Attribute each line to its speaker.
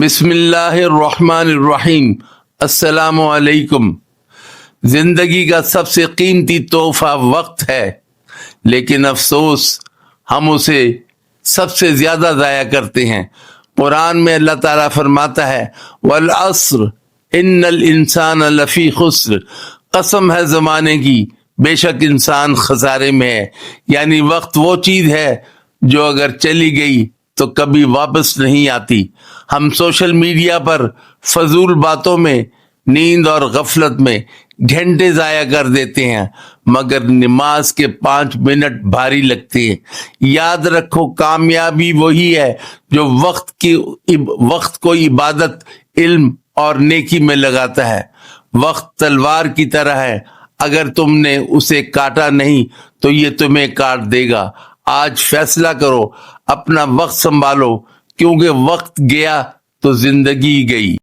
Speaker 1: بسم اللہ الرحمن الرحیم۔ السلام علیکم۔ زندگی کا سب سے قیمتی تحفہ وقت ہے، لیکن افسوس ہم اسے سب سے زیادہ ضائع کرتے ہیں۔ قرآن میں اللہ تعالیٰ فرماتا ہے والعصر ان الانسان لفی خسر، قسم ہے زمانے کی، بے شک انسان خسارے میں ہے۔ یعنی وقت وہ چیز ہے جو اگر چلی گئی تو کبھی واپس نہیں آتی۔ ہم سوشل میڈیا پر فضول باتوں میں، نیند اور غفلت میں گھنٹے ضائع کر دیتے ہیں، مگر نماز کے 5 منٹ بھاری لگتے ہیں۔ یاد رکھو، کامیابی وہی ہے جو وقت کو عبادت، علم اور نیکی میں لگاتا ہے۔ وقت تلوار کی طرح ہے، اگر تم نے اسے کاٹا نہیں تو یہ تمہیں کاٹ دے گا۔ آج فیصلہ کرو، اپنا وقت سنبھالو، کیونکہ وقت گیا تو زندگی گئی۔